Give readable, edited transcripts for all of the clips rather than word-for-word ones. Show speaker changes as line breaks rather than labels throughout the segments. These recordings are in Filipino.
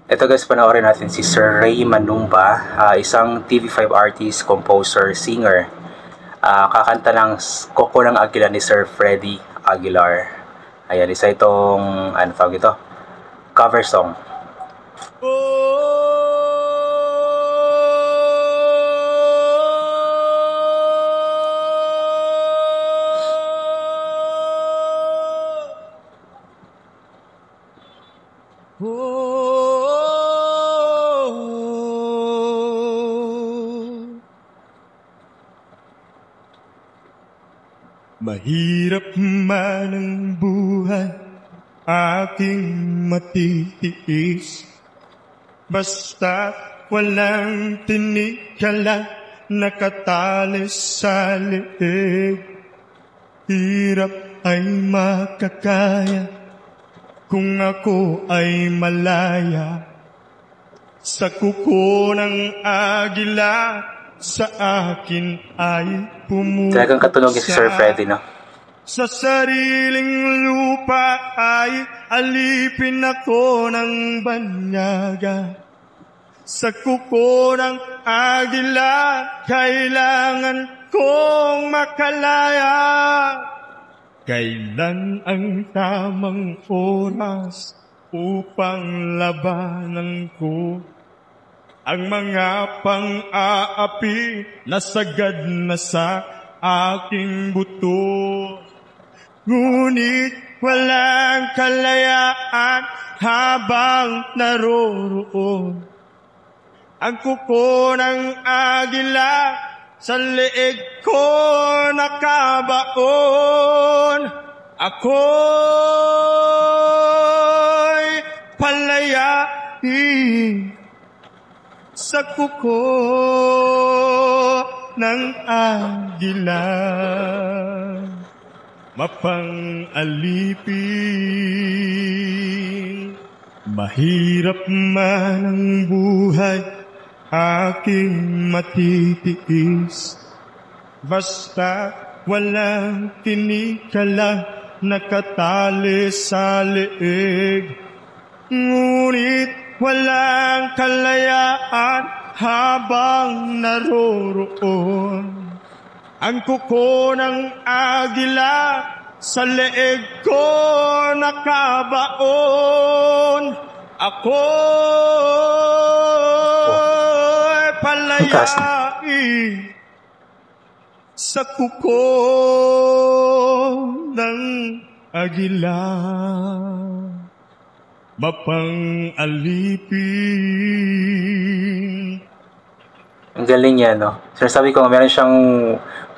Ito guys, panoorin natin si Sir Ray Manumba, isang TV5 artist, composer, singer. Kakanta ng Koko ng Agila ni Sir Freddy Aguilar. Ayan, isa itong, ano tawag ito? Cover song.
Mahirap man ang buhay, aking matitiis. Basta walang tinikala, nakatalis sa leeg. Hirap ay makakaya, kung ako ay malaya. Sa kuko ng agila, sa akin ay pumusa.
Talagang katunog si Sir Freddy, no?
Sa sariling lupa ay alipin ako ng banyaga. Sa kuko ng agila, kailangan kong makalaya. Kailan ang tamang oras upang labanan ko ang mga pang-aapi na sagad na sa aking buto? Ngunit walang kalayaan habang naroroon ang kuko ng agila sa leeg ko nakabaon. Ako'y palayain sa kuko ng agila, mapang-alipin. Mahirap man ang buhay, aking matitiis. Basta walang tinikala, nakatali sa leeg. Ngunit walang kalayaan habang naroroon ang kuko ng agila sa leeg ko nakabaon. Ako'y palayain sa kuko ng agila, mapang-alipin.
Ang galing niya, no? Sinasabi ko, meron siyang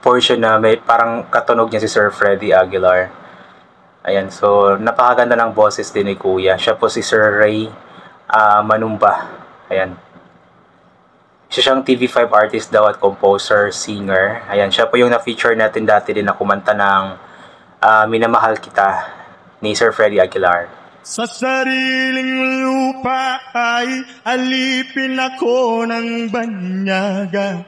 portion na may parang katunog niya si Sir Freddy Aguilar. Ayan, so napakaganda ng boses din ni Kuya. Siya po si Sir Ray Manumba. Ayan. Siya siyang TV5 artist daw at composer, singer. Ayan, siya po yung na-feature natin dati din na kumanta ng Minamahal Kita ni Sir Freddy Aguilar.
Sa sariling lupa ay alipin ako ng banyaga.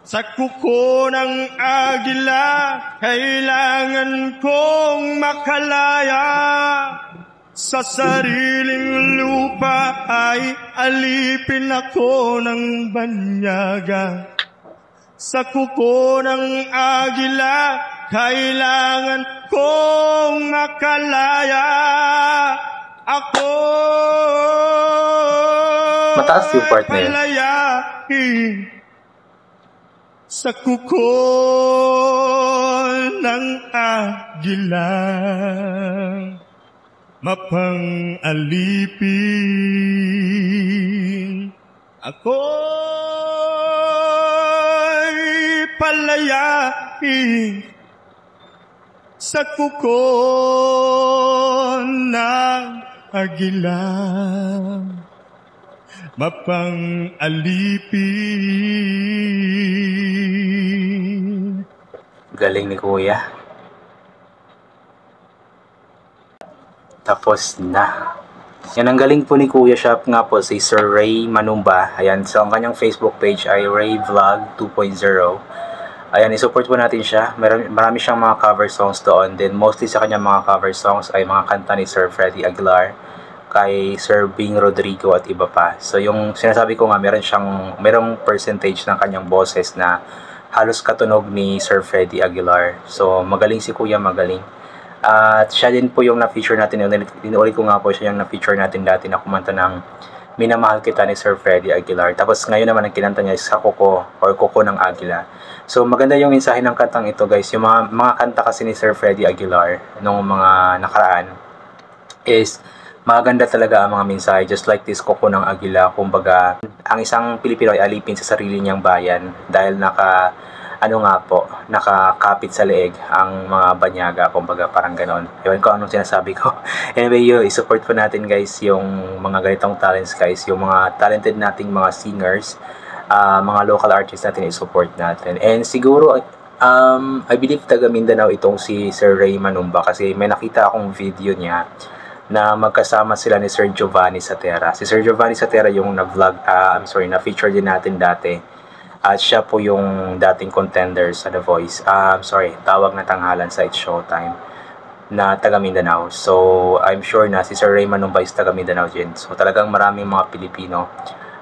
Sa kuko ng agila, kailangan kong makalaya. Sa sariling lupa ay alipin ako ng banyaga. Sa kuko ng agila, kailangan kong makalaya. Ako
mataas yung part na yun.
Palayain sa kuko ng agila, mapang-alipin. Ako'y palayain sa kuko ng agila, mapang-alipin.
Galing ni Kuya. Tapos na. Yan, ang galing po ni Kuya. Siya nga po si Sir Ray Manumba. Ayan, so ang kanyang Facebook page ay Ray Vlog 2.0. Ayan, isupport po natin siya. Marami siyang mga cover songs doon. Then mostly sa kanyang mga cover songs ay mga kanta ni Sir Freddy Aguilar. kay Sir Bing Rodrigo at iba pa. So yung sinasabi ko nga, merong percentage ng kanyang boses na halos katunog ni Sir Freddy Aguilar. So magaling si Kuya, magaling. At siya din po yung na-feature natin, inuulit ko nga po, siya yung na-feature natin dati na kumanta ng Minamahal Kita ni Sir Freddy Aguilar. Tapos ngayon naman ang kinanta niya is Sa Kuko or Kuko ng Agila. So maganda yung mensahe ng kantang ito guys. Yung mga kanta kasi ni Sir Freddy Aguilar nung mga nakaraan is maganda talaga ang mga mensahe. Just like this Kuko ng Agila. Kumbaga, ang isang Pilipino ay alipin sa sarili niyang bayan dahil nakakapit sa leeg ang mga banyaga, kumbaga parang ganon. Ewan ko anong sinasabi ko. Anyway, i-support po natin guys yung mga ganitong talents guys, yung mga talented nating mga singers, mga local artists natin i-support natin. And siguro, I believe taga Mindanao itong si Sir Ray Manumba kasi may nakita akong video niya na magkasama sila ni Sir Giovanni Satera. Si Sir Giovanni Satera yung na-feature din natin dati. At siya po yung dating contender sa The Voice. Tawag na Tanghalan sa It's Showtime na taga Mindanao. So, I'm sure na si Sir Ray Manumba is taga Mindanao din. So, talagang maraming mga Pilipino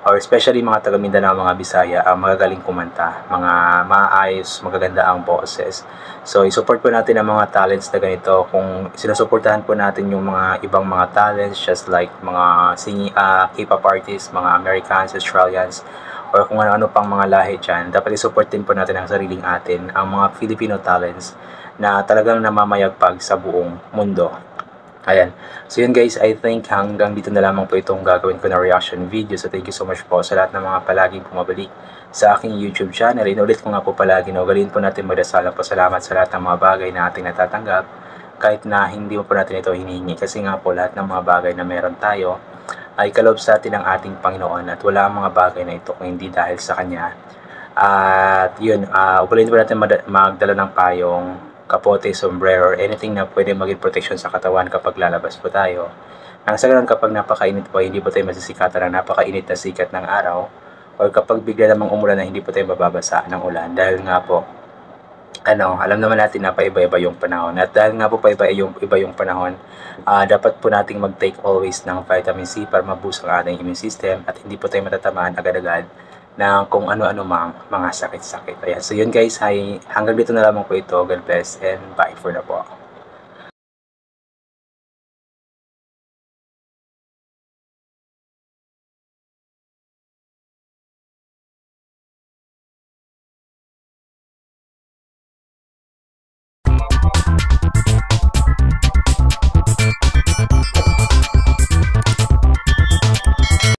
or especially mga taga Mindanao, mga Bisaya, ang magagaling kumanta. Mga maayos, magaganda ang boses. So, i-support po natin ang mga talents na ganito. Kung sinusuportahan po natin yung mga ibang mga talents, just like mga K-pop artists, mga Americans, Australians, or kung ano-ano pang mga lahi dyan, dapat i-support din po natin ang sariling atin, ang mga Filipino talents na talagang namamayagpag sa buong mundo. Ayan. So yun guys, I think hanggang dito na lamang po itong gagawin ko na reaction video. So thank you so much po sa lahat ng mga palaging bumabalik sa aking YouTube channel. Inulit ko nga po palagi na ugaliin po natin magdasal po. Salamat sa lahat ng mga bagay na ating natatanggap kahit na hindi po natin ito hinihingi. Kasi nga po lahat ng mga bagay na meron tayo ay kaloob sa atin ng ating Panginoon at wala ang mga bagay na ito kung hindi dahil sa Kanya. At yun, ugaliin po natin magdala ng payong, kapote, sombrero, or anything na pwede maging protection sa katawan kapag lalabas po tayo. Nang sa ganun, kapag napakainit po, hindi po tayo masisikatan ng napakainit na sikat ng araw, or kapag bigla namang umulan na hindi po tayo mababasa ng ulan. Dahil nga po, alam naman natin na paiba-iba yung panahon. At dahil nga po iba yung panahon, dapat po nating mag-take always ng vitamin C para ma-boost ang ating immune system at hindi po tayo matatamaan agad-agad ng kung ano-ano mang mga sakit-sakit. Ayan. So yun guys, hanggang dito na lamang po ito. God bless and bye for now po.